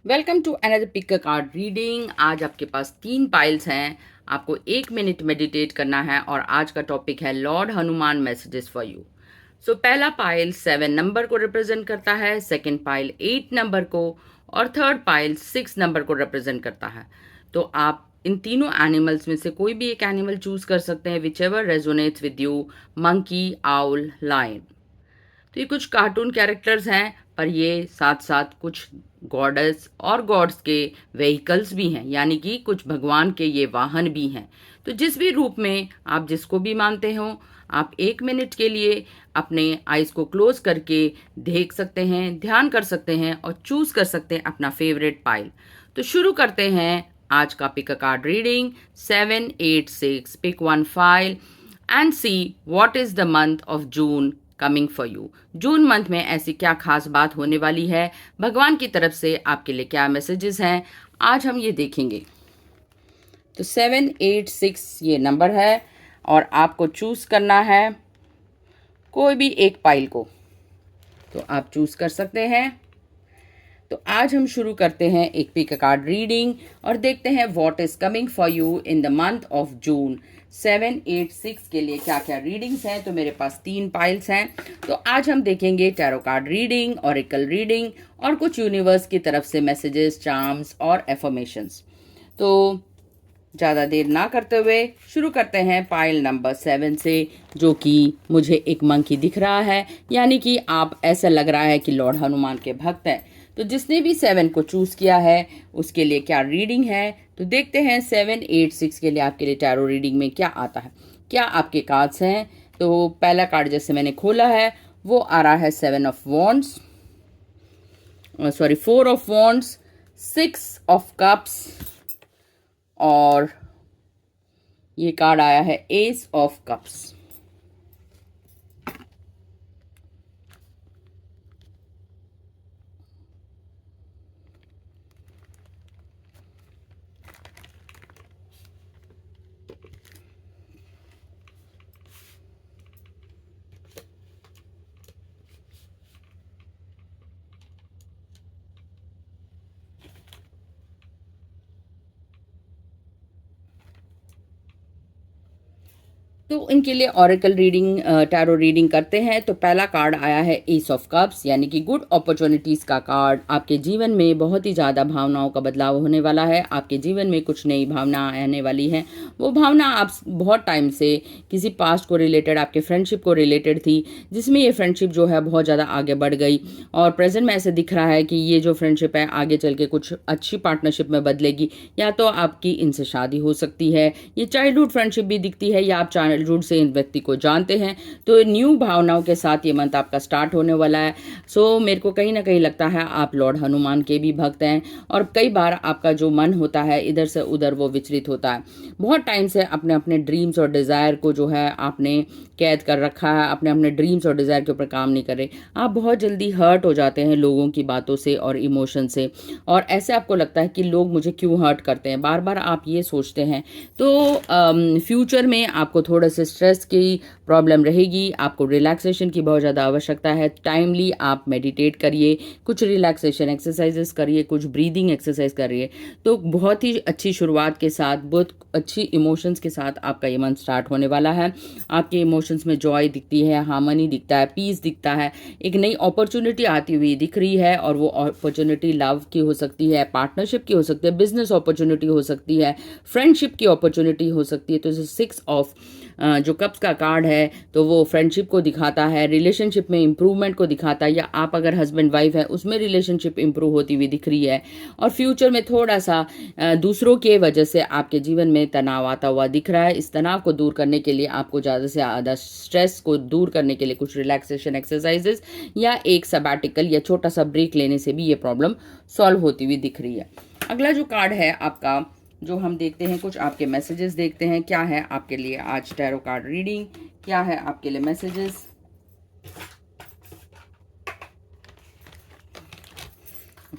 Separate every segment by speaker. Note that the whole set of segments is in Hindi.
Speaker 1: Welcome to another pick card reading. आज आपके पास 3 पाइल्स हैं। आपको 1 मिनट मेडिटेट करना है और आज का टॉपिक है lord Hanuman messages for you. So पहला पाइल 7 नंबर को रिप्रेजेंट करता है, सेकंड पाइल 8 नंबर को और थर्ड पाइल 6 नंबर को रिप्रेजेंट करता है। तो आप इन तीनों एनिमल्स में से कोई भी एक एनिमल चूज कर सकते हैं, whichever resonates with you, monkey, owl, lion. तो ये कुछ कार्टून कैरेक्टर्स हैं, पर ये साथ साथ कुछ गॉडेस और गॉड्स के व्हीकल्स भी हैं, यानी कि कुछ भगवान के ये वाहन भी हैं। तो जिस भी रूप में आप जिसको भी मानते हो, आप 1 मिनट के लिए अपने आइज को क्लोज करके देख सकते हैं, ध्यान कर सकते हैं और चूज कर सकते हैं अपना फेवरेट पाइल। तो शुरू करते हैं आज का pick a card reading. 7 8 6 pick one pile and see what is the month of June coming for you. June month में ऐसी क्या खास बात होने वाली है, भगवान की तरफ से आपके लिए क्या मैसेजेस हैं, आज हम ये देखेंगे। तो 7 8 6 ये नंबर है और आपको चूज करना है कोई भी एक पाइल को, तो आप चूज कर सकते हैं। तो आज हम शुरू करते हैं एक पिक कार्ड रीडिंग और देखते हैं what is coming for you in the month of जून। 7 8 6 के लिए क्या क्या रीडिंग्स हैं। तो मेरे पास 3 पाइल्स हैं। तो आज हम देखेंगे tarot card reading, oracle reading और कुछ यूनिवर्स की तरफ से मैसेजेस, चार्म्स और एफर्मेशंस। तो ज़्यादा देर ना करते हुए शुरू करते हैं पाइल नंबर 7 से, जो कि मुझे एक मंकी दिख रहा है, यानी कि आप ऐसा लग रहा है कि लॉर्ड हनुमान के भक्त हैं। तो जिसने भी 7 को चूज़ किया है उसके लिए क्या रीडिंग है, तो देखते हैं 7 8 6 के लिए आपके लिए टैरो रीडिंग में क्या आता है, क्या आपके कार्ड्स हैं। तो पहला कार्ड जैसे मैंने खोला है वो आ रहा है 7 of wands, sorry 4 of wands, 6 of cups और ये कार्ड आया है एस ऑफ कप्स। तो इनके लिए ऑरेकल रीडिंग, टैरो रीडिंग करते हैं। तो पहला कार्ड आया है एस ऑफ कप्स, यानी कि गुड अपॉर्चुनिटीज़ का कार्ड। आपके जीवन में बहुत ही ज़्यादा भावनाओं का बदलाव होने वाला है। आपके जीवन में कुछ नई भावना आने वाली हैं। वो भावना आप बहुत टाइम से किसी पास्ट को रिलेटेड, आपके फ्रेंडशिप को रिलेटेड थी, जिसमें ये फ्रेंडशिप जो है बहुत ज़्यादा आगे बढ़ गई और प्रेजेंट में ऐसे दिख रहा है कि ये जो फ्रेंडशिप है आगे चल के कुछ अच्छी पार्टनरशिप में बदलेगी, या तो आपकी इनसे शादी हो सकती है। ये चाइल्डहुड फ्रेंडशिप भी दिखती है, या आप चाइल्डहुड से इन व्यक्ति को जानते हैं। तो न्यू भावनाओं के साथ ये मंथ आपका स्टार्ट होने वाला है। सो मेरे को कहीं ना कहीं लगता है आप लॉर्ड हनुमान के भी भक्त हैं और कई बार आपका जो मन होता है इधर से उधर वो विचलित होता है। बहुत टाइम से अपने अपने ड्रीम्स और डिज़ायर को जो है आपने कैद कर रखा है, अपने अपने ड्रीम्स और डिज़ायर के ऊपर काम नहीं कर रहे। आप बहुत जल्दी हर्ट हो जाते हैं लोगों की बातों से और इमोशन से, और ऐसे आपको लगता है कि लोग मुझे क्यों हर्ट करते हैं, बार बार आप ये सोचते हैं। तो फ्यूचर में आपको थोड़ा सा स्ट्रेस की प्रॉब्लम रहेगी, आपको रिलैक्सेशन की बहुत ज़्यादा आवश्यकता है। टाइमली आप मेडिटेट करिए, कुछ रिलैक्सेशन एक्सरसाइजेस करिए, कुछ ब्रीदिंग एक्सरसाइज करिए। तो बहुत ही अच्छी शुरुआत के साथ, बहुत अच्छी इमोशंस के साथ आपका ये मंथ स्टार्ट होने वाला है। आपके इमोशंस में जॉय दिखती है, हार्मनी दिखता है, पीस दिखता है, एक नई अपॉर्चुनिटी आती हुई दिख रही है। और वो अपॉर्चुनिटी लव की हो सकती है, पार्टनरशिप की हो सकती है, बिजनेस अपॉर्चुनिटी हो सकती है, फ्रेंडशिप की अपॉर्चुनिटी हो सकती है। तो 6 ऑफ जो कप्स का कार्ड है तो वो फ्रेंडशिप को दिखाता है, रिलेशनशिप में इंप्रूवमेंट को दिखाता है, या आप अगर हस्बैंड वाइफ है उसमें रिलेशनशिप इंप्रूव होती हुई दिख रही है। और फ्यूचर में थोड़ा सा दूसरों के वजह से आपके जीवन में तनाव आता हुआ दिख रहा है। इस तनाव को दूर करने के लिए आपको ज़्यादा से ज़्यादा स्ट्रेस को दूर करने के लिए कुछ रिलैक्सेशन एक्सरसाइजेस या एक सबैटिकल या छोटा सा ब्रेक लेने से भी ये प्रॉब्लम सॉल्व होती हुई दिख रही है। अगला जो कार्ड है आपका, जो हम देखते हैं, कुछ आपके मैसेजेस देखते हैं क्या है आपके लिए आज टैरो कार्ड रीडिंग, क्या है आपके लिए मैसेजेस।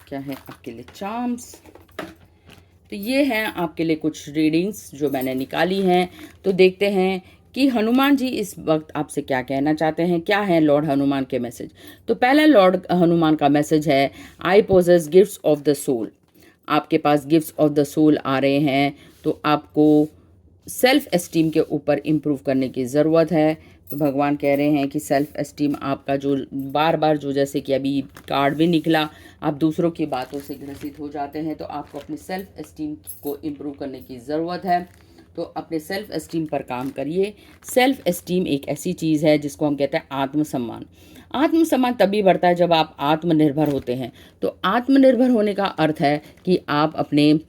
Speaker 1: क्या है आपके लिए चार्म्स। तो ये हैं आपके लिए कुछ रीडिंग्स जो मैंने निकाली हैं। तो देखते हैं कि हनुमान जी इस वक्त आपसे क्या कहना चाहते हैं, क्या है लॉर्ड हनुमान के मैसेज। तो पहला लॉर्ड हनुमान का मैसेज है, I possess gifts of the soul. आपके पास गिफ्ट्स ऑफ द सोल आ रहे हैं, तो आपको सेल्फ एस्टीम के ऊपर इम्प्रूव करने की ज़रूरत है। तो भगवान कह रहे हैं कि सेल्फ एस्टीम आपका जो बार बार जो जैसे कि अभी कार्ड भी निकला, आप दूसरों की बातों से ग्रसित हो जाते हैं, तो आपको अपने सेल्फ एस्टीम को इम्प्रूव करने की ज़रूरत है। तो अपने सेल्फ एस्टीम पर काम करिए। सेल्फ एस्टीम एक ऐसी चीज़ है जिसको हम कहते हैं आत्मसम्मान। आत्मसम्मान तभी बढ़ता है जब आप आत्मनिर्भर होते हैं। तो आत्मनिर्भर होने का अर्थ है कि आप अपने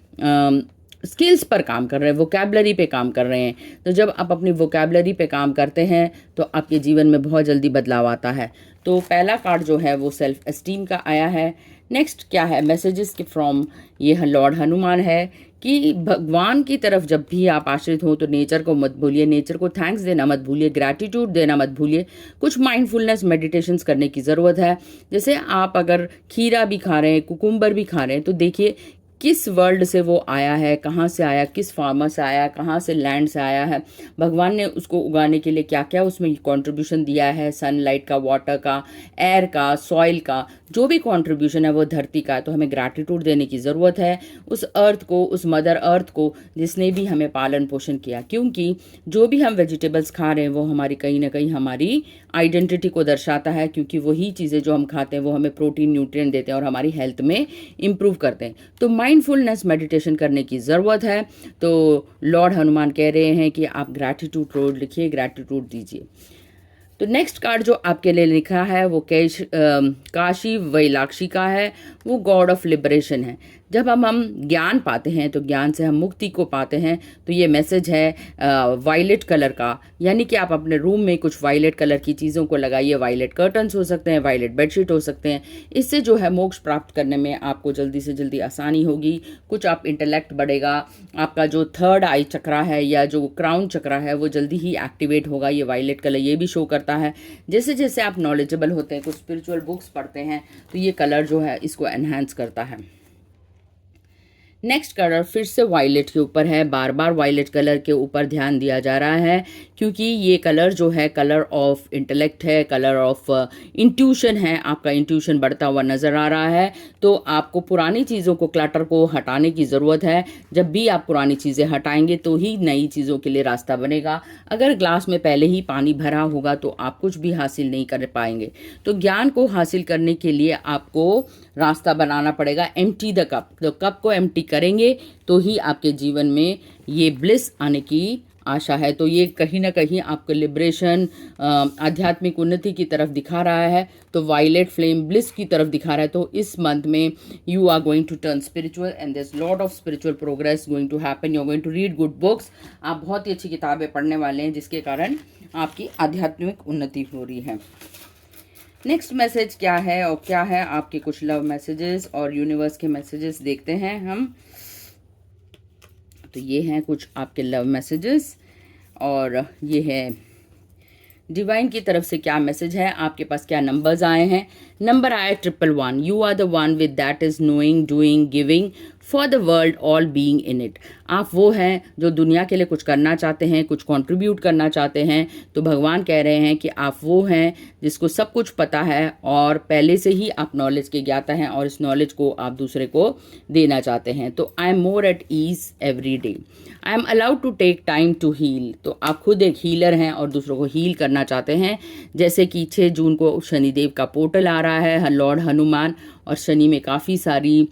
Speaker 1: स्किल्स पर काम कर रहे हैं, वोकैबलरी पे काम कर रहे हैं। तो जब आप अपनी वोकैबलरी पे काम करते हैं तो आपके जीवन में बहुत जल्दी बदलाव आता है। तो पहला कार्ड जो है वो सेल्फ एस्टीम का आया है। नेक्स्ट क्या है, मैसेजेस के फ्रॉम ये लॉर्ड हनुमान है कि भगवान की तरफ जब भी आप आश्रित हो तो नेचर को मत भूलिए, नेचर को थैंक्स देना मत भूलिए, ग्रैटिट्यूड देना मत भूलिए। कुछ माइंडफुलनेस मेडिटेशंस करने की ज़रूरत है। जैसे आप अगर खीरा भी खा रहे हैं, कुकुम्बर भी खा रहे हैं, तो देखिए किस वर्ल्ड से वो आया है, कहाँ से आया, किस फार्मर से आया, कहाँ से लैंड से आया है, भगवान ने उसको उगाने के लिए क्या क्या उसमें कंट्रीब्यूशन दिया है, सनलाइट का, वाटर का, एयर का, सॉइल का, जो भी कंट्रीब्यूशन है वो धरती का है। तो हमें ग्रैटिट्यूड देने की ज़रूरत है उस अर्थ को, उस मदर अर्थ को जिसने भी हमें पालन पोषण किया। क्योंकि जो भी हम वेजिटेबल्स खा रहे हैं वो हमारी कहीं ना कहीं हमारी आइडेंटिटी को दर्शाता है, क्योंकि वही चीज़ें जो हम खाते हैं वो हमें प्रोटीन, न्यूट्रिएंट देते हैं और हमारी हेल्थ में इम्प्रूव करते हैं। तो माइंडफुलनेस मेडिटेशन करने की ज़रूरत है। तो लॉर्ड हनुमान कह रहे हैं कि आप ग्रैटिट्यूड रोड लिखिए, ग्रैटिट्यूड दीजिए। तो नेक्स्ट कार्ड जो आपके लिए लिखा है वो काशी वैलाक्षी का है। वो गॉड ऑफ लिबरेशन है। जब हम ज्ञान पाते हैं तो ज्ञान से हम मुक्ति को पाते हैं। तो ये मैसेज है वायलेट कलर का, यानी कि आप अपने रूम में कुछ वायलेट कलर की चीज़ों को लगाइए। वायलेट कर्टन्स हो सकते हैं, वायलेट बेडशीट हो सकते हैं। इससे जो है मोक्ष प्राप्त करने में आपको जल्दी से जल्दी आसानी होगी। कुछ आप इंटेलेक्ट बढ़ेगा, आपका जो थर्ड आई चक्रा है या जो क्राउन चक्रा है वो जल्दी ही एक्टिवेट होगा। ये वायलेट कलर ये भी शो करता है। जैसे जैसे आप नॉलेजेबल होते हैं, कुछ स्पिरिचुअल बुक्स पढ़ते हैं, तो ये कलर जो है इसको एनहांस करता है। नेक्स्ट कलर फिर से वायलेट के ऊपर है। बार बार वायलेट कलर के ऊपर ध्यान दिया जा रहा है, क्योंकि ये कलर जो है कलर ऑफ इंटेलेक्ट है, कलर ऑफ इंट्यूशन है। आपका इंट्यूशन बढ़ता हुआ नज़र आ रहा है। तो आपको पुरानी चीज़ों को, क्लटर को हटाने की ज़रूरत है। जब भी आप पुरानी चीज़ें हटाएंगे तो ही नई चीज़ों के लिए रास्ता बनेगा। अगर ग्लास में पहले ही पानी भरा होगा तो आप कुछ भी हासिल नहीं कर पाएंगे। तो ज्ञान को हासिल करने के लिए आपको रास्ता बनाना पड़ेगा। Empty the cup. तो कप को एम्प्टी करेंगे तो ही आपके जीवन में ये ब्लिस आने की आशा है। तो ये कहीं ना कहीं आपको लिबरेशन, आध्यात्मिक उन्नति की तरफ दिखा रहा है। तो वायलेट फ्लेम ब्लिस की तरफ दिखा रहा है। तो इस मंथ में you are going to turn spiritual and there is lot of spiritual progress going to happen. You are going to read good books. आप बहुत ही अच्छी किताबें पढ़ने वाले हैं, जिसके कारण आपकी आध्यात्मिक उन्नति हो रही है। नेक्स्ट मैसेज क्या है और क्या है आपके कुछ लव मैसेजेस और यूनिवर्स के मैसेजेस देखते हैं हम। तो ये हैं कुछ आपके लव मैसेजेस और ये है डिवाइन की तरफ से क्या मैसेज है, आपके पास क्या नंबर्स आए हैं। नंबर आया 111। You are the one with that is knowing, doing, giving for the world, all being in it. आप वो हैं जो दुनिया के लिए कुछ करना चाहते हैं, कुछ कंट्रीब्यूट करना चाहते हैं। तो भगवान कह रहे हैं कि आप वो हैं जिसको सब कुछ पता है और पहले से ही आप नॉलेज के ज्ञाता हैं और इस नॉलेज को आप दूसरे को देना चाहते हैं। तो I am more at ease every day. I am allowed to take time to heal. तो आप खुद एक हीलर हैं और दूसरों को हील करना चाहते हैं। जैसे कि 6 जून को शनिदेव का पोर्टल आ रहा है, लॉर्ड हनुमान और शनि में काफ़ी सारी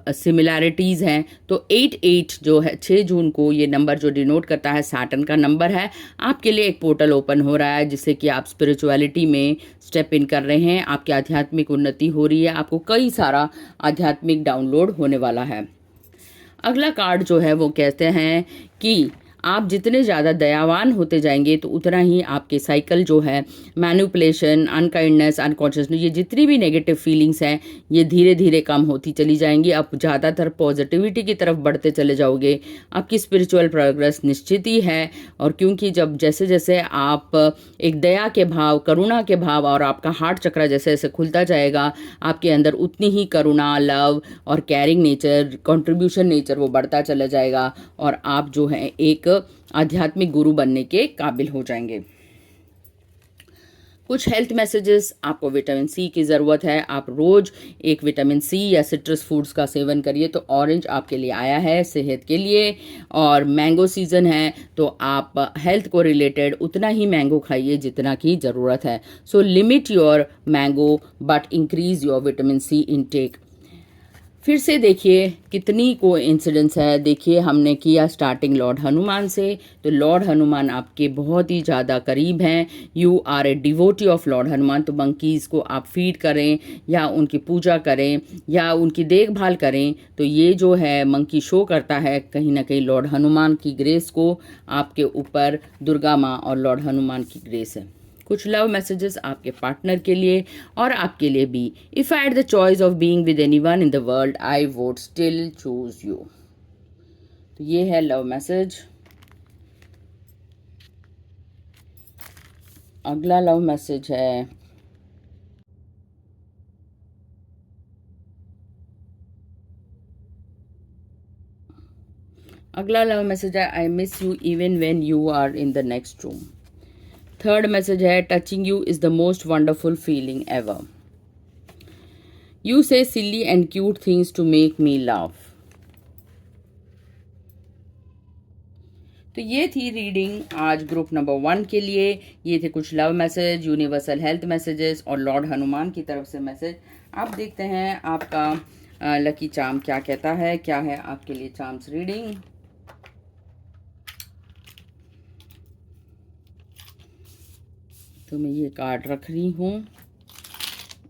Speaker 1: सिमिलैरिटीज़ हैं। तो 88 जो है 6 जून को ये नंबर जो डिनोट करता है सैटर्न का नंबर है। आपके लिए एक पोर्टल ओपन हो रहा है जिससे कि आप स्पिरिचुअलिटी में स्टेप इन कर रहे हैं। आपकी आध्यात्मिक उन्नति हो रही है। आपको कई सारा आध्यात्मिक डाउनलोड होने वाला है। अगला कार्ड जो है वो कहते हैं कि आप जितने ज़्यादा दयावान होते जाएंगे तो उतना ही आपके साइकिल जो है मैनिपुलेशन, अनकाइंडनेस, अनकॉन्शियसनेस, ये जितनी भी नेगेटिव फीलिंग्स हैं ये धीरे धीरे कम होती चली जाएंगी। आप ज़्यादातर पॉजिटिविटी की तरफ बढ़ते चले जाओगे। आपकी स्पिरिचुअल प्रोग्रेस निश्चित ही है। और क्योंकि जब जैसे जैसे आप एक दया के भाव, करुणा के भाव और आपका हार्ट चक्र जैसे जैसे खुलता जाएगा, आपके अंदर उतनी ही करुणा, लव और केयरिंग नेचर, कंट्रीब्यूशन नेचर वो बढ़ता चला जाएगा और आप जो है एक आध्यात्मिक गुरु बनने के काबिल हो जाएंगे। कुछ हेल्थ मैसेजेस, आपको विटामिन सी की ज़रूरत है, आप रोज़ एक विटामिन सी या सिट्रस फूड्स का सेवन करिए। तो ऑरेंज आपके लिए आया है सेहत के लिए, और मैंगो सीज़न है तो आप हेल्थ को रिलेटेड उतना ही मैंगो खाइए जितना की ज़रूरत है। So limit your mango but increase your vitamin C intake. फिर से देखिए कितनी कोइंसिडेंस है। देखिए हमने किया स्टार्टिंग लॉर्ड हनुमान से, तो लॉर्ड हनुमान आपके बहुत ही ज़्यादा करीब हैं। You are a devotee of lord Hanuman. तो मंकीज़ को आप फीड करें या उनकी पूजा करें या उनकी देखभाल करें, तो ये जो है मंकी शो करता है कहीं ना कहीं लॉर्ड हनुमान की ग्रेस को। आपके ऊपर दुर्गा माँ और लॉर्ड हनुमान की ग्रेस है। कुछ लव मैसेजेस आपके पार्टनर के लिए और आपके लिए भी। If I had the choice of being with anyone in the world I would still choose you. तो ये है लव मैसेज। अगला लव मैसेज है, अगला लव मैसेज है, I miss you even when you are in the next room. Third message है, touching you is the most wonderful feeling ever. You say silly and cute things to make me laugh. तो ये थी रीडिंग आज ग्रुप नंबर 1 के लिए। ये थे कुछ love message, universal health messages और लॉर्ड हनुमान की तरफ से मैसेज। आप देखते हैं आपका लकी चार्म क्या कहता है, क्या है आपके लिए चार्म्स रीडिंग। तो मैं ये कार्ड रख रही हूँ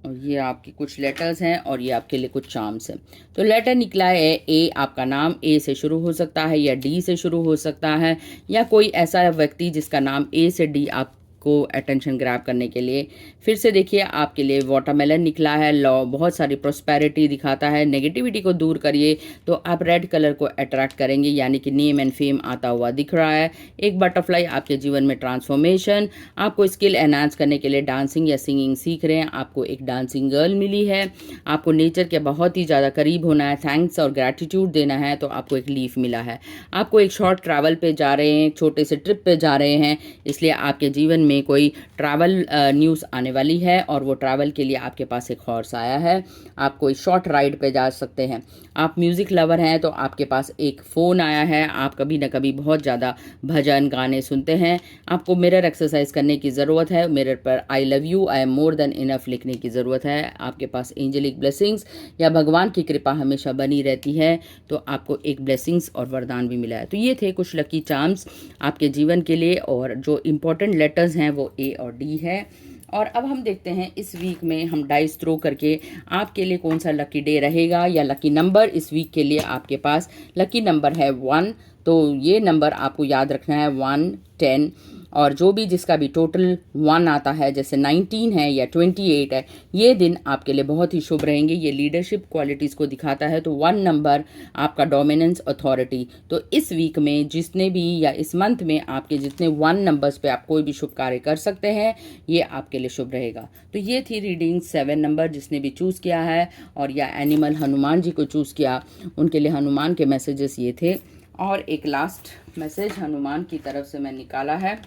Speaker 1: और ये आपके कुछ लेटर्स हैं और ये आपके लिए कुछ चार्म्स हैं। तो लेटर निकला है ए, आपका नाम ए से शुरू हो सकता है या डी से शुरू हो सकता है, या कोई ऐसा व्यक्ति जिसका नाम ए से डी आपको अटेंशन ग्रैब करने के लिए। फिर से देखिए आपके लिए वाटरमेलन निकला है, लॉ बहुत सारी प्रोस्पेरिटी दिखाता है। नेगेटिविटी को दूर करिए तो आप रेड कलर को अट्रैक्ट करेंगे, यानी कि नेम एंड फेम आता हुआ दिख रहा है। एक बटरफ्लाई आपके जीवन में ट्रांसफॉर्मेशन। आपको स्किल एनहांस करने के लिए डांसिंग या सिंगिंग सीख रहे हैं, आपको एक डांसिंग गर्ल मिली है। आपको नेचर के बहुत ही ज़्यादा करीब होना है, थैंक्स और ग्रैटिट्यूड देना है, तो आपको एक लीफ मिला है। आपको एक शॉर्ट ट्रैवल पे जा रहे हैं, छोटे से ट्रिप पे जा रहे हैं, इसलिए आपके जीवन में कोई ट्रैवल न्यूज़ आने वाली है और वो ट्रैवल के लिए आपके पास एक हॉर्स आया है। आप कोई शॉर्ट राइड पे जा सकते हैं। आप म्यूज़िक लवर हैं तो आपके पास एक फ़ोन आया है। आप कभी ना कभी बहुत ज़्यादा भजन गाने सुनते हैं। आपको मिरर एक्सरसाइज करने की ज़रूरत है। मिरर पर आई love you, I am more than enough लिखने की ज़रूरत है। आपके पास एंजेलिक ब्लेसिंग्स या भगवान की कृपा हमेशा बनी रहती है, तो आपको एक ब्लेसिंग्स और वरदान भी मिला है। तो ये थे कुछ लकी चार्म्स आपके जीवन के लिए, और जो इम्पोर्टेंट लेटर्स हैं वो ए और डी है। और अब हम देखते हैं इस वीक में हम डाइस थ्रो करके आपके लिए कौन सा लकी डे रहेगा या लकी नंबर। इस वीक के लिए आपके पास लकी नंबर है 1, तो ये नंबर आपको याद रखना है 1, 10, और जो भी जिसका भी टोटल 1 आता है, जैसे 19 है या 28 है, ये दिन आपके लिए बहुत ही शुभ रहेंगे। ये लीडरशिप क्वालिटीज़ को दिखाता है। तो 1 नंबर आपका डोमिनेंस, अथॉरिटी। तो इस वीक में जितने भी या इस मंथ में आपके जितने 1 नंबर्स पे आप कोई भी शुभ कार्य कर सकते हैं, ये आपके लिए शुभ रहेगा। तो ये थी रीडिंग 7 नंबर जिसने भी चूज़ किया है, और या एनिमल हनुमान जी को चूज़ किया, उनके लिए हनुमान के मैसेजेस ये थे। और एक लास्ट मैसेज हनुमान की तरफ से मैं निकाला है।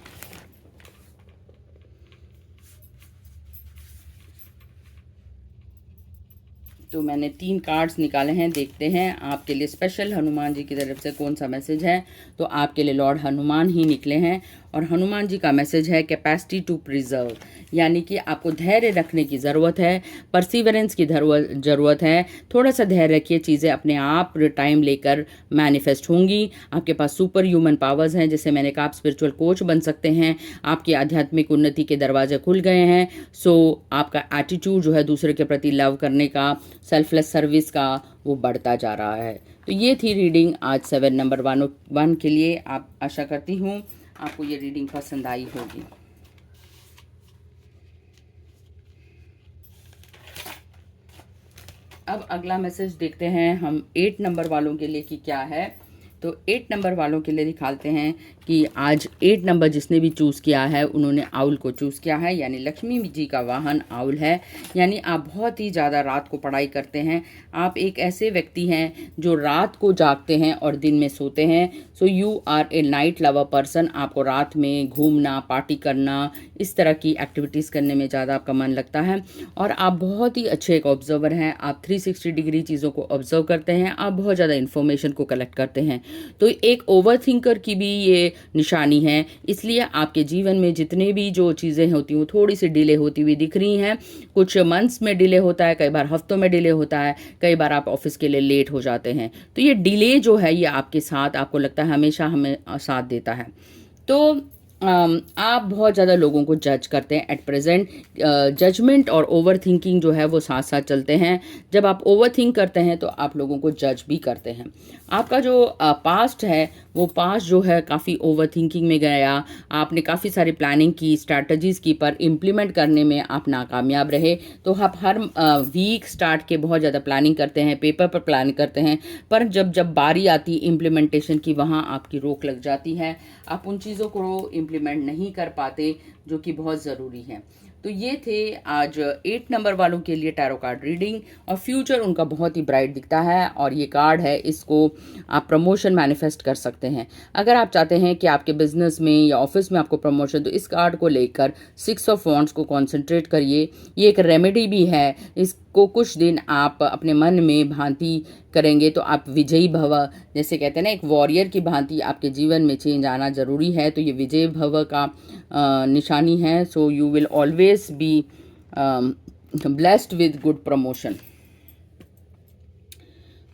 Speaker 1: तो मैंने 3 कार्ड्स निकाले हैं, देखते हैं आपके लिए स्पेशल हनुमान जी की तरफ से कौन सा मैसेज है। तो आपके लिए लॉर्ड हनुमान ही निकले हैं, और हनुमान जी का मैसेज है कैपेसिटी टू प्रिजर्व, यानी कि आपको धैर्य रखने की ज़रूरत है, परसिवरेंस की ज़रूरत है। थोड़ा सा धैर्य रखिए, चीज़ें अपने आप टाइम लेकर मैनिफेस्ट होंगी। आपके पास सुपर ह्यूमन पावर्स हैं, जैसे मैंने कहा आप स्पिरिचुअल कोच बन सकते हैं। आपकी आध्यात्मिक उन्नति के दरवाजे खुल गए हैं। सो आपका एटीट्यूड जो है दूसरे के प्रति लव करने का, सेल्फलेस सर्विस का, वो बढ़ता जा रहा है। तो ये थी रीडिंग आज 7 नंबर 1 के लिए। आप आशा करती हूँ आपको ये रीडिंग पसंद आई होगी। अब अगला मैसेज देखते हैं हम 8 नंबर वालों के लिए कि क्या है। तो 8 नंबर वालों के लिए दिखाते हैं कि आज 8 नंबर जिसने भी चूज़ किया है उन्होंने आउल को चूज़ किया है, यानी लक्ष्मी जी का वाहन आउल है। यानी आप बहुत ही ज़्यादा रात को पढ़ाई करते हैं। आप एक ऐसे व्यक्ति हैं जो रात को जागते हैं और दिन में सोते हैं। So you are a night lover person. आपको रात में घूमना, पार्टी करना, इस तरह की एक्टिविटीज़ करने में ज़्यादा आपका मन लगता है। और आप बहुत ही अच्छे एक ऑब्जर्वर हैं। आप 360 डिग्री चीज़ों को ऑब्जर्व करते हैं। आप बहुत ज़्यादा इन्फॉर्मेशन को कलेक्ट करते हैं। तो एक ओवर थिंकर की भी ये निशानी है। इसलिए आपके जीवन में जितने भी जो चीज़ें होती हैं वो थोड़ी सी डिले होती हुई दिख रही हैं। कुछ मंथ्स में डिले होता है, कई बार हफ्तों में डिले होता है, कई बार आप ऑफिस के लिए लेट हो जाते हैं। तो ये डिले जो है ये आपके साथ, आपको लगता है हमेशा हमें साथ देता है। तो आप बहुत ज़्यादा लोगों को जज करते हैं एट प्रेजेंट। जजमेंट और ओवर थिंकिंग जो है वो साथ साथ चलते हैं। जब आप ओवर थिंक करते हैं तो आप लोगों को जज भी करते हैं। आपका जो पास्ट है वो पास्ट जो है काफ़ी ओवर थिंकिंग में गया। आपने काफ़ी सारी प्लानिंग की, स्ट्रैटेजीज़ की, पर इम्प्लीमेंट करने में आप नाकामयाब रहे। तो आप हर वीक स्टार्ट के बहुत ज़्यादा प्लानिंग करते हैं, पेपर पर प्लान करते हैं, पर जब जब बारी आती इम्प्लीमेंटेशन की वहाँ आपकी रोक लग जाती है। आप उन चीज़ों को इम्प्लीमेंट नहीं कर पाते जो कि बहुत ज़रूरी है। तो ये थे आज 8 नंबर वालों के लिए टैरो कार्ड रीडिंग, और फ्यूचर उनका बहुत ही ब्राइट दिखता है। और ये कार्ड है, इसको आप प्रमोशन मैनिफेस्ट कर सकते हैं। अगर आप चाहते हैं कि आपके बिजनेस में या ऑफिस में आपको प्रमोशन, तो इस कार्ड को लेकर 6 ऑफ वॉन्ड्स को कॉन्सेंट्रेट करिए। ये एक रेमेडी भी है। इसको कुछ दिन आप अपने मन में भांति करेंगे तो आप विजयी भव, जैसे कहते हैं ना, एक वॉरियर की भांति आपके जीवन में चेंज आना ज़रूरी है। तो ये विजय भव का निशानी है। So you will always be blessed with good promotion.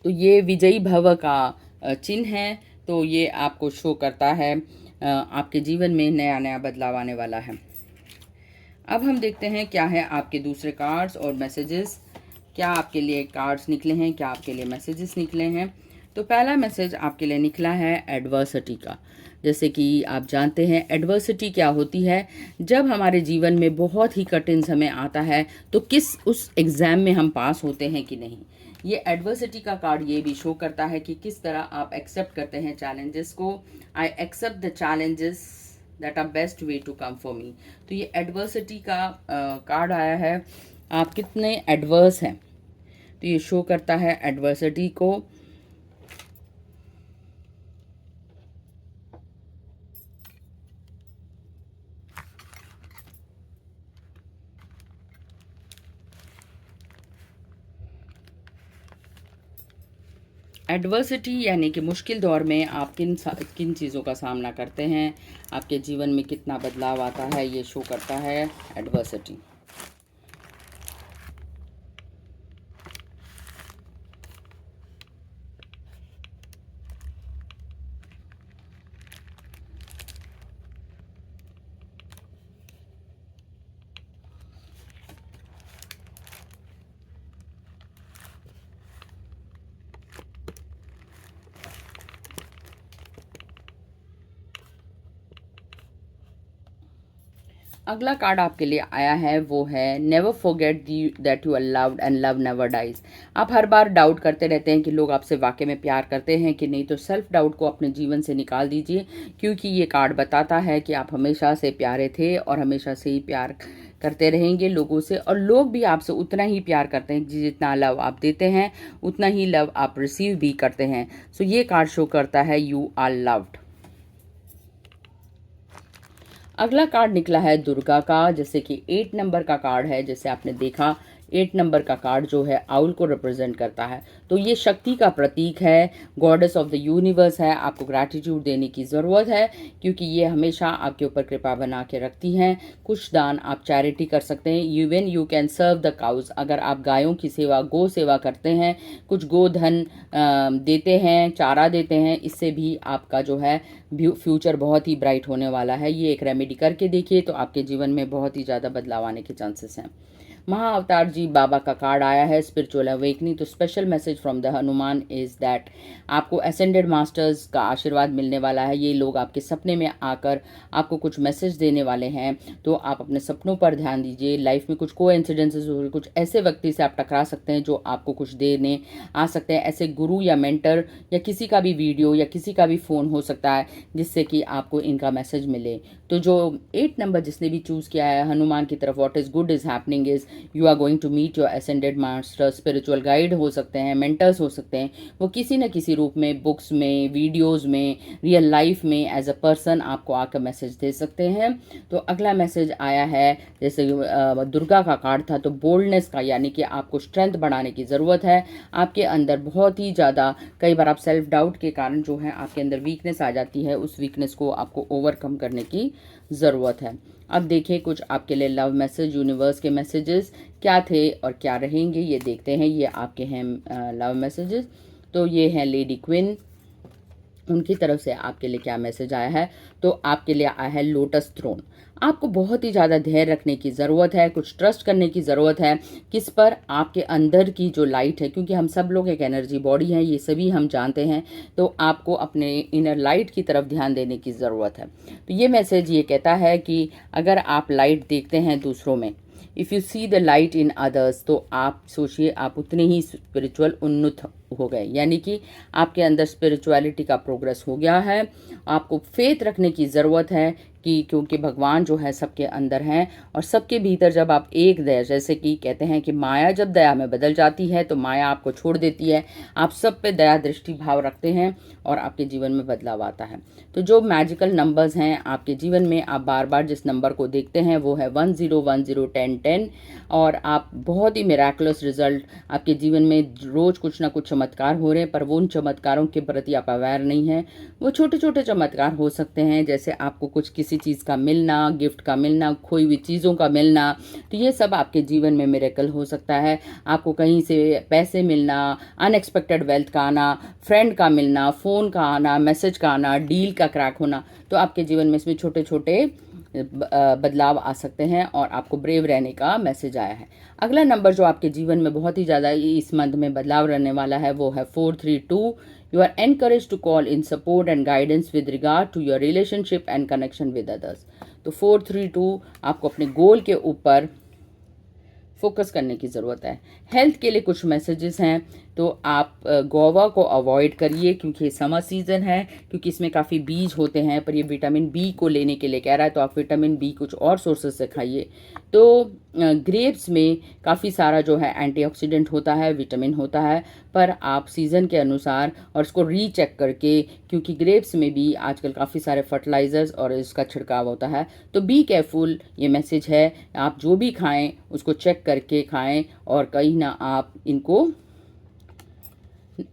Speaker 1: तो ये विजयी भव का चिन्ह है। तो ये आपको शो करता है आपके जीवन में नया नया बदलाव आने वाला है। अब हम देखते हैं क्या है आपके दूसरे कार्ड्स और मैसेजेस। क्या आपके लिए कार्ड्स निकले हैं, क्या आपके लिए मैसेजेस निकले हैं। तो पहला मैसेज आपके लिए निकला है एडवर्सिटी का। जैसे कि आप जानते हैं एडवर्सिटी क्या होती है। जब हमारे जीवन में बहुत ही कठिन समय आता है तो किस उस एग्ज़ाम में हम पास होते हैं कि नहीं। ये एडवर्सिटी का कार्ड ये भी शो करता है कि किस तरह आप एक्सेप्ट करते हैं चैलेंजेस को। I accept the challenges that are best way to come for me. तो ये एडवर्सिटी का कार्ड आया है। आप कितने एडवर्स हैं, तो ये शो करता है एडवर्सिटी को। एडवर्सिटी यानी कि मुश्किल दौर में आप किन किन चीज़ों का सामना करते हैं, आपके जीवन में कितना बदलाव आता है, ये शो करता है एडवर्सिटी। अगला कार्ड आपके लिए आया है वो है never forget that you are loved and love never dies. आप हर बार डाउट करते रहते हैं कि लोग आपसे वाकई में प्यार करते हैं कि नहीं। तो सेल्फ डाउट को अपने जीवन से निकाल दीजिए, क्योंकि ये कार्ड बताता है कि आप हमेशा से प्यारे थे और हमेशा से ही प्यार करते रहेंगे लोगों से, और लोग भी आपसे उतना ही प्यार करते हैं। जितना लव आप देते हैं उतना ही लव आप रिसीव भी करते हैं। सो ये कार्ड शो करता है यू आर लव्ड। अगला कार्ड निकला है दुर्गा का, जैसे कि 8 नंबर का कार्ड है। जैसे आपने देखा 8 नंबर का कार्ड जो है आउल को रिप्रेजेंट करता है। तो ये शक्ति का प्रतीक है, गॉडेस ऑफ द यूनिवर्स है। आपको ग्रैटिट्यूड देने की ज़रूरत है, क्योंकि ये हमेशा आपके ऊपर कृपा बना के रखती हैं। कुछ दान आप चैरिटी कर सकते हैं। Even you can serve the cows. अगर आप गायों की सेवा, गो सेवा करते हैं, कुछ गोधन देते हैं, चारा देते हैं, इससे भी आपका जो है फ्यूचर बहुत ही ब्राइट होने वाला है। ये एक रेमेडी करके देखिए तो आपके जीवन में बहुत ही ज़्यादा बदलाव आने के चांसेस हैं। महाअवतार जी बाबा का कार्ड आया है, स्पिरिचुअल अवेकनिंग। तो special message from the Hanuman is that आपको असेंडेड मास्टर्स का आशीर्वाद मिलने वाला है। ये लोग आपके सपने में आकर आपको कुछ मैसेज देने वाले हैं, तो आप अपने सपनों पर ध्यान दीजिए। लाइफ में कुछ कोइंसिडेंसेस हो, कुछ ऐसे व्यक्ति से आप टकरा सकते हैं जो आपको कुछ देने आ सकते हैं। ऐसे गुरु या मेंटर या किसी का भी वीडियो या किसी का भी फ़ोन हो सकता है जिससे कि आपको इनका मैसेज मिले। तो जो 8 नंबर जिसने भी चूज़ किया है हनुमान की तरफ, what is good is happening is you are going to meet your ascended master. Spiritual guide हो सकते हैं, मेंटर्स हो सकते हैं, वो किसी न किसी रूप में, बुक्स में, वीडियोज़ में, रियल लाइफ में एज अ पर्सन आपको आकर मैसेज दे सकते हैं। तो अगला मैसेज आया है, जैसे दुर्गा का कार्ड था, तो बोल्डनेस का, यानी कि आपको स्ट्रेंथ बढ़ाने की ज़रूरत है। आपके अंदर बहुत ही ज़्यादा, कई बार आप सेल्फ डाउट के कारण जो है आपके अंदर वीकनेस आ जाती है, उस वीकनेस को आपको ओवरकम करने की ज़रूरत है। अब देखिए कुछ आपके लिए लव मैसेज, यूनिवर्स के मैसेजेस क्या थे और क्या रहेंगे, ये देखते हैं। ये आपके हैं लव मैसेजेस। तो ये हैं लेडी क्वीन, उनकी तरफ से आपके लिए क्या मैसेज आया है। तो आपके लिए आया है लोटस थ्रोन। आपको बहुत ही ज़्यादा धैर्य रखने की ज़रूरत है, कुछ ट्रस्ट करने की ज़रूरत है। किस पर? आपके अंदर की जो लाइट है, क्योंकि हम सब लोग एक एनर्जी बॉडी हैं, ये सभी हम जानते हैं। तो आपको अपने इनर लाइट की तरफ ध्यान देने की ज़रूरत है। तो ये मैसेज ये कहता है कि अगर आप लाइट देखते हैं दूसरों में, if you see the light in others, तो आप सोचिए आप उतने ही स्पिरिचुअल उन्नत हो गए, यानी कि आपके अंदर स्पिरिचुअलिटी का प्रोग्रेस हो गया है। आपको फेथ रखने की ज़रूरत है कि क्योंकि भगवान जो है सबके अंदर हैं और सबके भीतर जब आप एक दया, जैसे कि कहते हैं कि माया जब दया में बदल जाती है तो माया आपको छोड़ देती है। आप सब पे दया दृष्टि भाव रखते हैं और आपके जीवन में बदलाव आता है। तो जो मैजिकल नंबर्स हैं आपके जीवन में, आप बार बार जिस नंबर को देखते हैं वो है 10101010, और आप बहुत ही मिराकुलस रिजल्ट आपके जीवन में, रोज कुछ ना कुछ चमत्कार हो रहे हैं, पर वो उन चमत्कारों के प्रति आप अवेयर नहीं हैं। वो छोटे छोटे चमत्कार हो सकते हैं, जैसे आपको कुछ किसी चीज़ का मिलना, गिफ्ट का मिलना, खोई हुई चीज़ों का मिलना। तो ये सब आपके जीवन में मिरेकल हो सकता है। आपको कहीं से पैसे मिलना, अनएक्सपेक्टेड वेल्थ का आना, फ्रेंड का मिलना, फ़ोन का आना, मैसेज का आना, डील का क्रैक होना। तो आपके जीवन में इसमें छोटे छोटे बदलाव आ सकते हैं और आपको ब्रेव रहने का मैसेज आया है। अगला नंबर जो आपके जीवन में बहुत ही ज़्यादा इस मंथ में बदलाव रहने वाला है वो है 432। You are encourage to call in support and guidance with regard to your relationship and connection with others. तो 432 आपको अपने गोल के ऊपर फोकस करने की ज़रूरत है। हेल्थ के लिए कुछ मैसेजेस हैं, तो आप गोवा को अवॉइड करिए क्योंकि समर सीज़न है, क्योंकि इसमें काफ़ी बीज होते हैं, पर ये विटामिन बी को लेने के लिए कह रहा है, तो आप विटामिन बी कुछ और सोर्सेज से खाइए। तो ग्रेप्स में काफ़ी सारा जो है एंटीऑक्सीडेंट होता है, विटामिन होता है, पर आप सीज़न के अनुसार और इसको रीचेक करके, क्योंकि ग्रेप्स में भी आजकल काफ़ी सारे फर्टिलाइजर्स और इसका छिड़काव होता है, तो बी केयरफुल। ये मैसेज है, आप जो भी खाएं उसको चेक करके खाएं और कहीं ना आप इनको।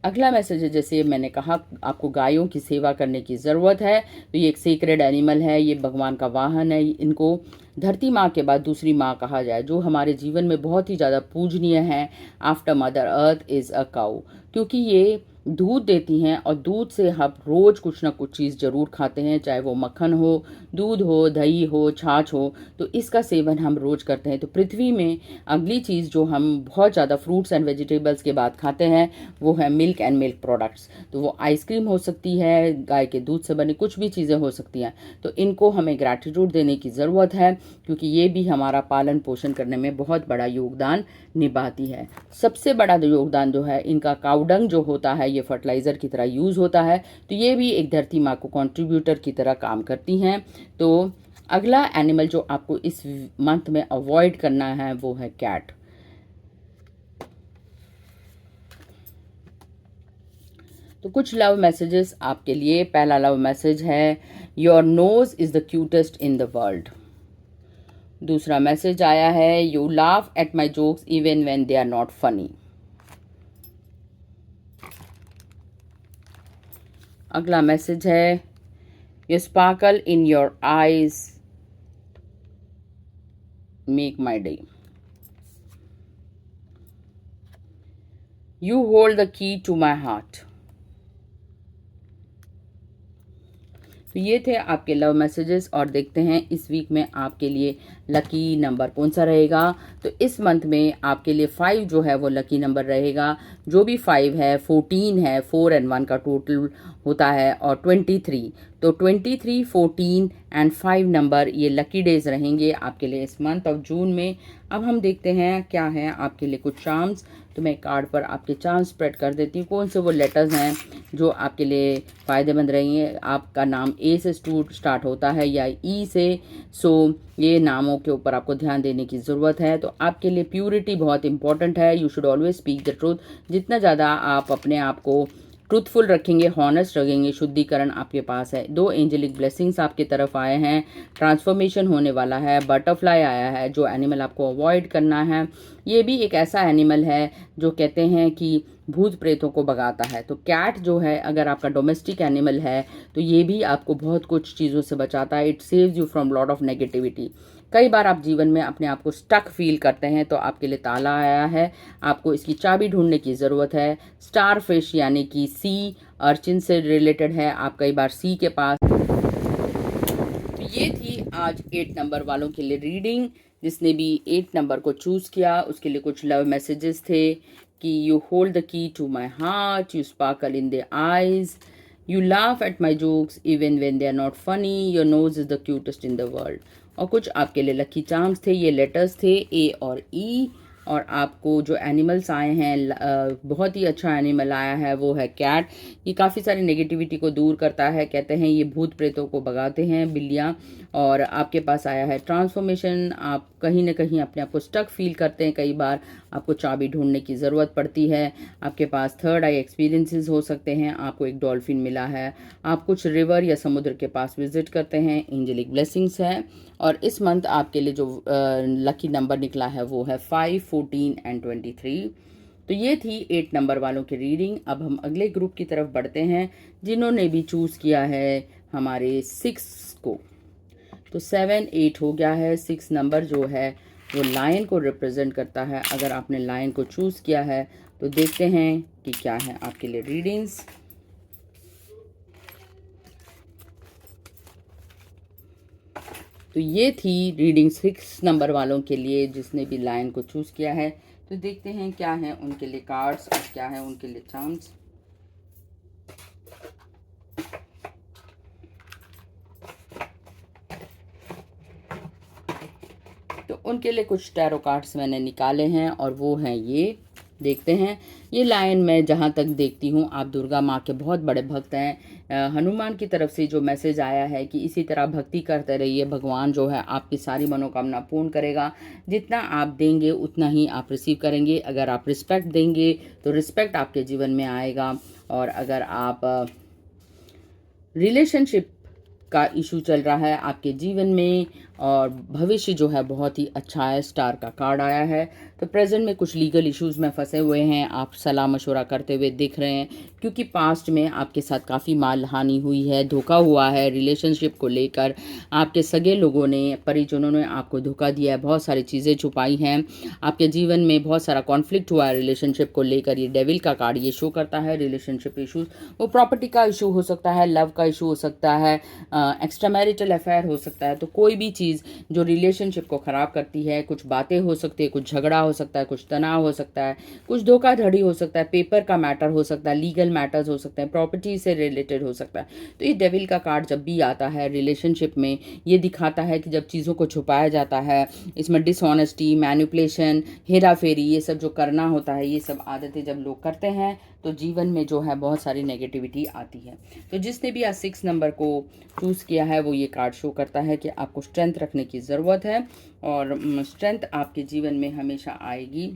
Speaker 1: अगला मैसेज है, जैसे मैंने कहा आपको गायों की सेवा करने की ज़रूरत है। तो ये एक सेक्रेड एनिमल है, ये भगवान का वाहन है। इनको धरती माँ के बाद दूसरी माँ कहा जाए, जो हमारे जीवन में बहुत ही ज़्यादा पूजनीय है। After mother earth is a cow, क्योंकि ये दूध देती हैं और दूध से हम रोज़ कुछ ना कुछ चीज़ ज़रूर खाते हैं, चाहे वो मक्खन हो, दूध हो, दही हो, छाछ हो, तो इसका सेवन हम रोज़ करते हैं। तो पृथ्वी में अगली चीज़ जो हम बहुत ज़्यादा फ्रूट्स एंड वेजिटेबल्स के बाद खाते हैं वो है मिल्क एंड मिल्क प्रोडक्ट्स। तो वो आइसक्रीम हो सकती है, गाय के दूध से बनी कुछ भी चीज़ें हो सकती हैं। तो इनको हमें ग्रैटिट्यूड देने की ज़रूरत है, क्योंकि ये भी हमारा पालन पोषण करने में बहुत बड़ा योगदान निभाती है। सबसे बड़ा योगदान जो है इनका काउडंग जो होता है, ये फर्टिलाइज़र की तरह यूज़ होता है, तो ये भी एक धरती माँ को कंट्रीब्यूटर की तरह काम करती हैं। तो अगला एनिमल जो आपको इस मंथ में अवॉइड करना है वो है कैट। तो कुछ लव मैसेजेस आपके लिए। पहला लव मैसेज है, your nose is the cutest in the world. दूसरा मैसेज आया है, you laugh at my jokes even when they are not funny. अगला मैसेज है, you sparkle in your eyes make my day. You hold the key to my heart. तो ये थे आपके लव मैसेजेस और देखते हैं इस वीक में आपके लिए लकी नंबर कौन सा रहेगा। तो इस मंथ में आपके लिए 5 जो है वो लकी नंबर रहेगा। जो भी 5 है, 14 है, 4 और 1 का टोटल होता है, और 23। तो 23, 14 एंड 5 नंबर ये लकी डेज रहेंगे आपके लिए इस मंथ ऑफ जून में। अब हम देखते हैं क्या है आपके लिए कुछ चार्म्स। तो मैं कार्ड पर आपके चार्म्स स्प्रेड कर देती हूँ, कौन से वो लेटर्स हैं जो आपके लिए फ़ायदेमंद रहेंगे। आपका नाम ए से स्टार्ट होता है या ई से, सो ये नामों के ऊपर आपको ध्यान देने की ज़रूरत है। तो आपके लिए प्योरिटी बहुत इंपॉर्टेंट है। You should always speak the truth. जितना ज़्यादा आप अपने आप को ट्रूथफुल रखेंगे, हॉनेस्ट रखेंगे, शुद्धिकरण आपके पास है। 2 एंजेलिक ब्लेसिंग्स आपकी तरफ आए हैं। ट्रांसफॉर्मेशन होने वाला है। बटरफ्लाई आया है, जो एनिमल आपको अवॉइड करना है। ये भी एक ऐसा एनिमल है जो कहते हैं कि भूत प्रेतों को भगाता है। तो कैट जो है, अगर आपका डोमेस्टिक एनिमल है, तो ये भी आपको बहुत कुछ चीज़ों से बचाता है। It saves you from lot of negativity. कई बार आप जीवन में अपने आप को स्टक फील करते हैं, तो आपके लिए ताला आया है। आपको इसकी चाबी ढूंढने की ज़रूरत है। स्टार फिश यानी कि सी अर्चिन से रिलेटेड है। आप कई बार सी के पास। तो ये थी आज 8 नंबर वालों के लिए रीडिंग। जिसने भी 8 नंबर को चूज़ किया उसके लिए कुछ लव मैसेजेस थे कि you hold the key to my heart, you sparkle in the eyes, you laugh at my jokes even when they are not funny, your nose is the cutest in the world. और कुछ आपके लिए लकी चार्म्स थे। ये लेटर्स थे ए और ई। और आपको जो एनिमल्स आए हैं, बहुत ही अच्छा एनिमल आया है, वो है कैट। ये काफ़ी सारी नेगेटिविटी को दूर करता है। कहते हैं ये भूत प्रेतों को भगाते हैं, बिल्लियाँ। और आपके पास आया है ट्रांसफॉर्मेशन। आप कहीं ना कहीं अपने आप को स्टक फील करते हैं, कई बार आपको चाबी ढूंढने की ज़रूरत पड़ती है। आपके पास थर्ड आई एक्सपीरियंसेस हो सकते हैं। आपको एक डॉल्फिन मिला है। आप कुछ रिवर या समुद्र के पास विजिट करते हैं। एंजेलिक ब्लेसिंग्स है। और इस मंथ आपके लिए जो लकी नंबर निकला है वो है 5, 14 एंड 23। तो ये थी 8 नंबर वालों की रीडिंग। अब हम अगले ग्रुप की तरफ बढ़ते हैं जिन्होंने भी चूज़ किया है हमारे 6 को। तो 7, 8 हो गया है। 6 नंबर जो है वो लायन को रिप्रेजेंट करता है। अगर आपने लायन को चूज़ किया है तो देखते हैं कि क्या है आपके लिए रीडिंग्स। तो ये थी रीडिंग 6 नंबर वालों के लिए जिसने भी लायन को चूज़ किया है। तो देखते हैं क्या है उनके लिए कार्ड्स और क्या है उनके लिए चार्म्स। तो उनके लिए कुछ टैरो कार्ड्स मैंने निकाले हैं और वो हैं ये। देखते हैं। ये लाइन मैं जहाँ तक देखती हूँ आप दुर्गा माँ के बहुत बड़े भक्त हैं। हनुमान की तरफ से जो मैसेज आया है कि इसी तरह भक्ति करते रहिए, भगवान जो है आपकी सारी मनोकामना पूर्ण करेगा। जितना आप देंगे उतना ही आप रिसीव करेंगे। अगर आप रिस्पेक्ट देंगे तो रिस्पेक्ट आपके जीवन में आएगा। और अगर आप रिलेशनशिप का इशू चल रहा है आपके जीवन में और भविष्य जो है बहुत ही अच्छा है, स्टार का कार्ड आया है। तो प्रेजेंट में कुछ लीगल इश्यूज में फंसे हुए हैं, आप सलाह मशवरा करते हुए दिख रहे हैं क्योंकि पास्ट में आपके साथ काफ़ी माल हानि हुई है, धोखा हुआ है रिलेशनशिप को लेकर। आपके सगे लोगों ने, परिजनों ने आपको धोखा दिया है, बहुत सारी चीज़ें छुपाई हैं। आपके जीवन में बहुत सारा कॉन्फ्लिक्ट हुआ है रिलेशनशिप को लेकर। ये डेविल का कार्ड ये शो करता है रिलेशनशिप इशूज़। वो प्रॉपर्टी का इशू हो सकता है, लव का इशू हो सकता है, एक्स्ट्रा मैरिटल अफेयर हो सकता है। तो कोई भी चीज़ जो रिलेशनशिप को ख़राब करती है, कुछ बातें हो सकती है, कुछ झगड़ा हो सकता है, कुछ तनाव हो सकता है, कुछ धोखाधड़ी हो सकता है, पेपर का मैटर हो सकता है, लीगल मैटर्स हो सकते हैं, प्रॉपर्टी से रिलेटेड हो सकता है। तो ये डेविल का कार्ड जब भी आता है रिलेशनशिप में, ये दिखाता है कि जब चीज़ों को छुपाया जाता है, इसमें डिसऑनेस्टी, मैनिपुलेशन, हेरा फेरी, ये सब जो करना होता है, ये सब आदतें जब लोग करते हैं तो जीवन में जो है बहुत सारी नेगेटिविटी आती है। तो जिसने भी आज 6 नंबर को चूज़ किया है वो ये कार्ड शो करता है कि आपको स्ट्रेंथ रखने की ज़रूरत है और स्ट्रेंथ आपके जीवन में हमेशा आएगी।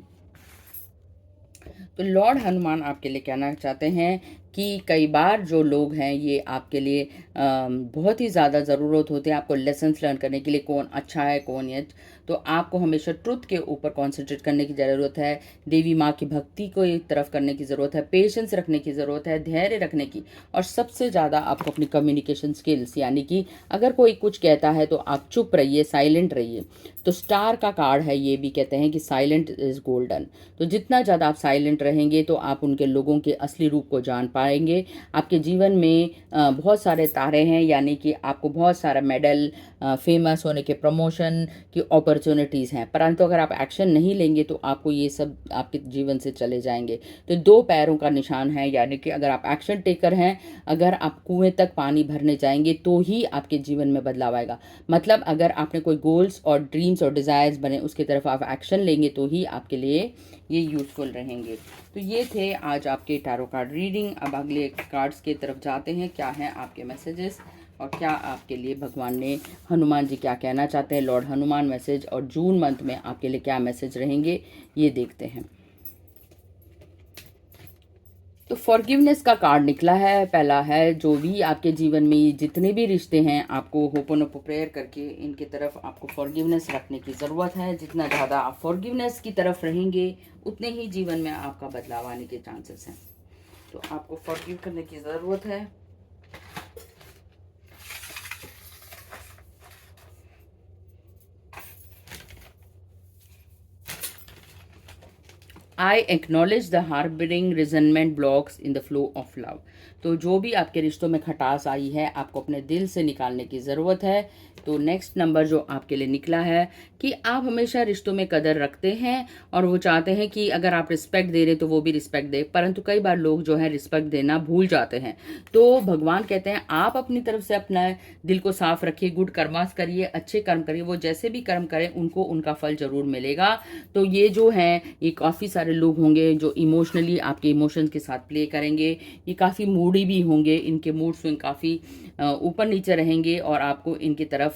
Speaker 1: तो लॉर्ड हनुमान आपके लिए कहना चाहते हैं कि कई बार जो लोग हैं ये आपके लिए बहुत ही ज़्यादा ज़रूरत होती है आपको लेसन्स लर्न करने के लिए, कौन अच्छा है कौन ये। तो आपको हमेशा ट्रुथ के ऊपर कॉन्सेंट्रेट करने की ज़रूरत है, देवी माँ की भक्ति को एक तरफ करने की ज़रूरत है, पेशेंस रखने की ज़रूरत है, धैर्य रखने की। और सबसे ज़्यादा आपको अपनी कम्युनिकेशन स्किल्स, यानी कि अगर कोई कुछ कहता है तो आप चुप रहिए, साइलेंट रहिए। तो स्टार का कार्ड है, ये भी कहते हैं कि साइलेंट इज़ गोल्डन। तो जितना ज़्यादा आप साइलेंट रहेंगे तो आप उनके लोगों के असली रूप को जान पाएंगे आएंगे। आपके जीवन में बहुत सारे तारे हैं, यानी कि आपको बहुत सारा मेडल, फेमस होने के, प्रमोशन की अपॉर्चुनिटीज़ हैं। परंतु अगर आप एक्शन नहीं लेंगे तो आपको ये सब आपके जीवन से चले जाएंगे। तो 2 पैरों का निशान है, यानी कि अगर आप एक्शन टेकर हैं, अगर आप कुएं तक पानी भरने जाएंगे तो ही आपके जीवन में बदलाव आएगा। मतलब अगर आपने कोई गोल्स और ड्रीम्स और डिज़ायर्स बने, उसकी तरफ आप एक्शन लेंगे तो ही आपके लिए ये यूज़फुल रहेंगे। तो ये थे आज आपके टैरो कार्ड रीडिंग। अब अगले कार्ड्स की तरफ जाते हैं। क्या हैं आपके मैसेजेस और क्या आपके लिए भगवान ने, हनुमान जी क्या कहना चाहते हैं, लॉर्ड हनुमान मैसेज, और जून मंथ में आपके लिए क्या मैसेज रहेंगे, ये देखते हैं। तो फॉरगिवनेस का कार्ड निकला है। पहला है, जो भी आपके जीवन में जितने भी रिश्ते हैं, आपको होपोनोपो प्रेयर करके इनकी तरफ आपको फॉरगिवनेस रखने की ज़रूरत है। जितना ज़्यादा आप फॉरगिवनेस की तरफ रहेंगे, उतने ही जीवन में आपका बदलाव आने के चांसेस हैं। तो आपको फॉरगिव करने की ज़रूरत है। I acknowledge the harbouring resentment blocks in the flow of love. तो जो भी आपके रिश्तों में खटास आई है, आपको अपने दिल से निकालने की ज़रूरत है। तो नेक्स्ट नंबर जो आपके लिए निकला है कि आप हमेशा रिश्तों में कदर रखते हैं और वो चाहते हैं कि अगर आप रिस्पेक्ट दे रहे तो वो भी रिस्पेक्ट दे, परंतु कई बार लोग जो है रिस्पेक्ट देना भूल जाते हैं। तो भगवान कहते हैं आप अपनी तरफ से अपना दिल को साफ रखिए, गुड कर्मास करिए, अच्छे कर्म करिए, वो जैसे भी कर्म करें उनको उनका फल जरूर मिलेगा। तो ये जो है, ये काफ़ी सारे लोग होंगे जो इमोशनली आपके इमोशंस के साथ प्ले करेंगे। ये काफ़ी मूडी भी होंगे, इनके मूड स्विंग काफ़ी ऊपर नीचे रहेंगे और आपको इनकी तरफ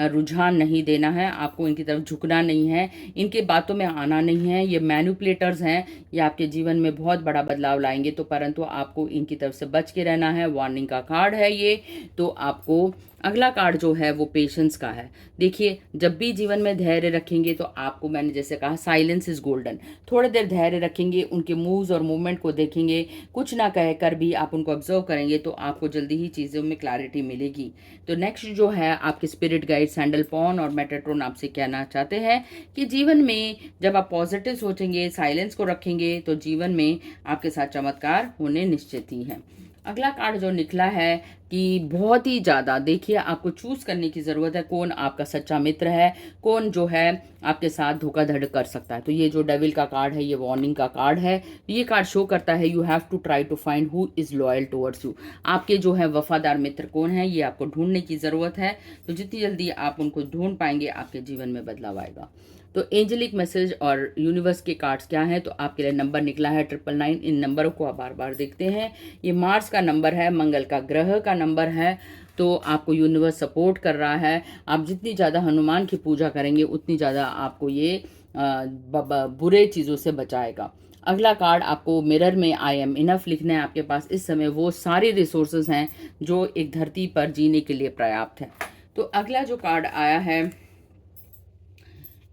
Speaker 1: रुझान नहीं देना है, आपको इनकी तरफ झुकना नहीं है, इनके बातों में आना नहीं है। ये मैनिपुलेटर्स हैं, ये आपके जीवन में बहुत बड़ा बदलाव लाएंगे। तो परंतु आपको इनकी तरफ से बच के रहना है। वार्निंग का कार्ड है ये। तो आपको अगला कार्ड जो है वो पेशेंस का है। देखिए, जब भी जीवन में धैर्य रखेंगे तो आपको, मैंने जैसे कहा, साइलेंस इज गोल्डन। थोड़ी देर धैर्य रखेंगे, उनके मूव्स और मूवमेंट को देखेंगे, कुछ ना कहकर भी आप उनको ऑब्जर्व करेंगे तो आपको जल्दी ही चीज़ों में क्लैरिटी मिलेगी। तो नेक्स्ट जो है, आपके स्पिरिट गाइड सैंडल पॉन और मेटाट्रॉन आपसे कहना चाहते हैं कि जीवन में जब आप पॉजिटिव सोचेंगे, साइलेंस को रखेंगे, तो जीवन में आपके साथ चमत्कार होने निश्चित ही है। अगला कार्ड जो निकला है कि बहुत ही ज़्यादा, देखिए, आपको चूज करने की ज़रूरत है कौन आपका सच्चा मित्र है, कौन जो है आपके साथ धोखाधड़ी कर सकता है। तो ये जो डेविल का कार्ड है, ये वार्निंग का कार्ड है। ये कार्ड शो करता है, you have to try to find who is loyal towards you. आपके जो है वफादार मित्र कौन है, ये आपको ढूंढने की ज़रूरत है। तो जितनी जल्दी आप उनको ढूंढ पाएंगे, आपके जीवन में बदलाव आएगा। तो एंजेलिक मैसेज और यूनिवर्स के कार्ड्स क्या हैं, तो आपके लिए नंबर निकला है 999। इन नंबरों को आप बार बार देखते हैं। ये मार्स का नंबर है, मंगल का ग्रह का नंबर है। तो आपको यूनिवर्स सपोर्ट कर रहा है। आप जितनी ज़्यादा हनुमान की पूजा करेंगे, उतनी ज़्यादा आपको ये बुरे चीज़ों से बचाएगा। अगला कार्ड आपको मिरर में आई एम इनफ लिखना है। आपके पास इस समय वो सारे रिसोर्सेज हैं जो एक धरती पर जीने के लिए पर्याप्त है। तो अगला जो कार्ड आया है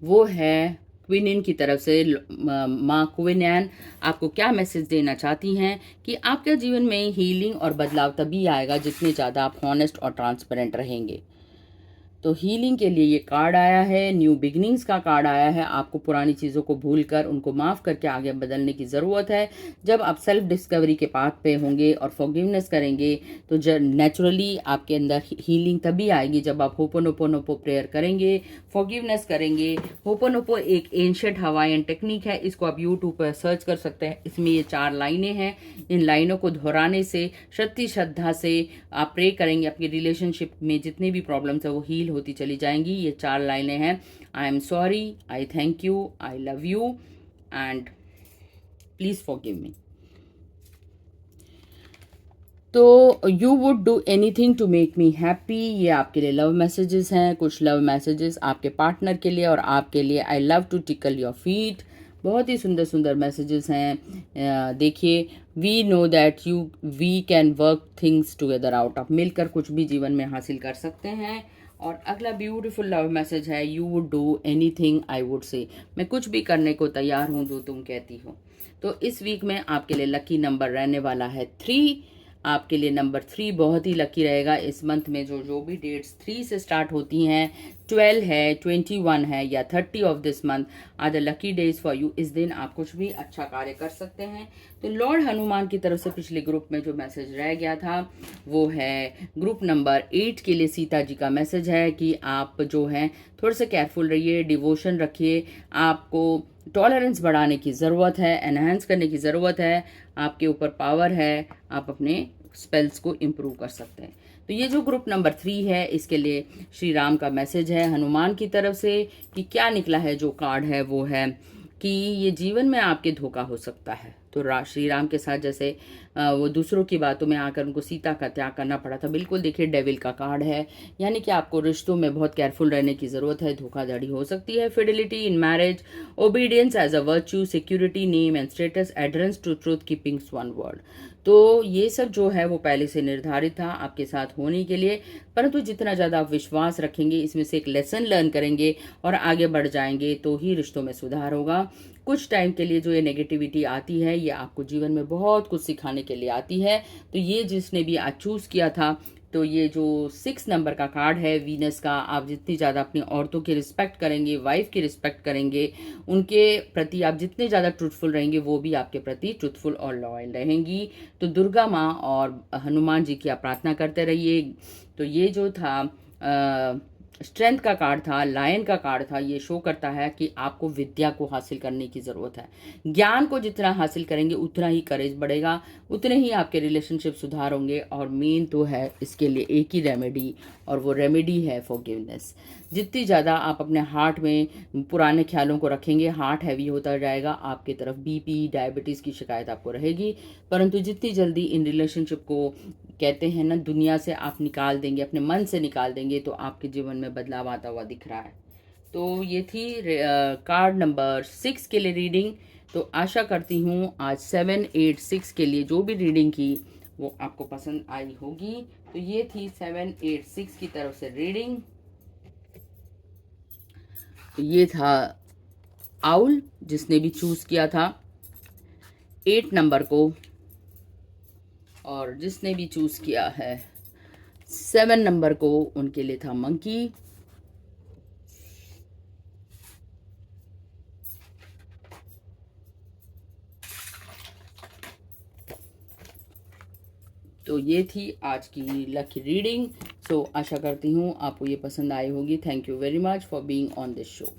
Speaker 1: वो है क्वीनिन की तरफ से। माँ क्वीनैन आपको क्या मैसेज देना चाहती हैं कि आपके जीवन में हीलिंग और बदलाव तभी आएगा जितने ज़्यादा आप हॉनेस्ट और ट्रांसपेरेंट रहेंगे। तो हीलिंग के लिए ये कार्ड आया है, न्यू बिगनिंग्स का कार्ड आया है। आपको पुरानी चीज़ों को भूलकर उनको माफ़ करके आगे बदलने की ज़रूरत है। जब आप सेल्फ डिस्कवरी के पाथ पे होंगे और फॉरगिवनेस करेंगे तो नेचुरली आपके अंदर हीलिंग तभी आएगी जब आप होपोनोपोनोपो प्रेयर करेंगे, फॉरगिवनेस करेंगे। होपोनोपो एक एंशिएंट हवाईयन टेक्निक है, इसको आप यूट्यूब पर सर्च कर सकते हैं। इसमें ये 4 लाइनें हैं। इन लाइनों को दोहराने से, सच्ची श्रद्धा से आप प्रे करेंगे, आपकी रिलेशनशिप में जितनी भी प्रॉब्लम्स है वो हील होती चली जाएंगी। ये 4 लाइनें हैं, I am sorry, I thank you, I love you and please forgive me. तो you would do anything to make me happy, ये आपके लिए लव मैसेजेस हैं। कुछ लव मैसेजेस आपके पार्टनर के लिए और आपके लिए। I love to tickle your feet, बहुत ही सुंदर सुंदर मैसेजेस हैं। देखिए, we know that we can work things together out. आप मिलकर कुछ भी जीवन में हासिल कर सकते हैं। और अगला ब्यूटीफुल लव मैसेज है, you would do anything I would say, मैं कुछ भी करने को तैयार हूँ जो तुम कहती हो। तो इस वीक में आपके लिए लकी नंबर रहने वाला है 3। आपके लिए नंबर 3 बहुत ही लकी रहेगा इस मंथ में। जो भी डेट्स 3 से स्टार्ट होती हैं, 12 है, 21 है या 30 of this month are the lucky days for you. इस दिन आप कुछ भी अच्छा कार्य कर सकते हैं। तो लॉर्ड हनुमान की तरफ से पिछले ग्रुप में जो मैसेज रह गया था वो है ग्रुप नंबर 8 के लिए सीता जी का मैसेज है कि आप जो हैं थोड़े से केयरफुल रहिए, डिवोशन रखिए, आपको टॉलरेंस बढ़ाने की ज़रूरत है, एनहांस करने की ज़रूरत है, आपके ऊपर पावर है, आप अपने स्पेल्स को इम्प्रूव कर सकते हैं। तो ये जो ग्रुप नंबर 3 है इसके लिए श्री राम का मैसेज है हनुमान की तरफ से कि क्या निकला है। जो कार्ड है वो है कि ये जीवन में आपके धोखा हो सकता है। तो श्री राम के साथ जैसे वो दूसरों की बातों में आकर उनको सीता का त्याग करना पड़ा था, बिल्कुल देखिए डेविल का कार्ड है, यानी कि आपको रिश्तों में बहुत केयरफुल रहने की ज़रूरत है, धोखाधड़ी हो सकती है। Fidelity in marriage, obedience as a virtue, security, name and status, adherence to truth, keeping one word. तो ये सब जो है वो पहले से निर्धारित था आपके साथ होने के लिए, परंतु जितना ज़्यादा आप विश्वास रखेंगे, इसमें से एक लेसन लर्न करेंगे और आगे बढ़ जाएंगे तो ही रिश्तों में सुधार होगा। कुछ टाइम के लिए जो ये नेगेटिविटी आती है ये आपको जीवन में बहुत कुछ सिखाने के लिए आती है। तो ये जिसने भी आज चूज़ किया था, तो ये जो 6 नंबर का कार्ड है वीनस का, आप जितनी ज़्यादा अपनी औरतों की रिस्पेक्ट करेंगे, वाइफ की रिस्पेक्ट करेंगे, उनके प्रति आप जितने ज़्यादा ट्रूथफुल रहेंगे वो भी आपके प्रति ट्रूथफुल और लॉयल रहेंगी। तो दुर्गा माँ और हनुमान जी की आप प्रार्थना करते रहिए। तो ये जो था स्ट्रेंथ का कार्ड था, लायन का कार्ड था, ये शो करता है कि आपको विद्या को हासिल करने की ज़रूरत है। ज्ञान को जितना हासिल करेंगे उतना ही करेज बढ़ेगा, उतने ही आपके रिलेशनशिप सुधार होंगे। और मेन तो है इसके लिए एक ही रेमेडी, और वो रेमेडी है फॉरगिवनेस। जितनी ज़्यादा आप अपने हार्ट में पुराने ख्यालों को रखेंगे, हार्ट हैवी होता जाएगा, आपकी तरफ बीपी, डायबिटीज़ की शिकायत आपको रहेगी। परंतु जितनी जल्दी इन रिलेशनशिप को कहते हैं ना दुनिया से आप निकाल देंगे, अपने मन से निकाल देंगे, तो आपके जीवन में बदलाव आता हुआ दिख रहा है। तो ये थी कार्ड नंबर 6 के लिए रीडिंग। तो आशा करती हूँ आज 7, 8, 6 के लिए जो भी रीडिंग की वो आपको पसंद आई होगी। तो ये थी 7, 8, 6 की तरफ से रीडिंग। तो ये था आउल जिसने भी चूज किया था 8 नंबर को, और जिसने भी चूज किया है 7 नंबर को उनके लिए था मंकी। तो ये थी आज की लकी रीडिंग। सो आशा करती हूँ आपको ये पसंद आई होगी। Thank you very much for being on this show.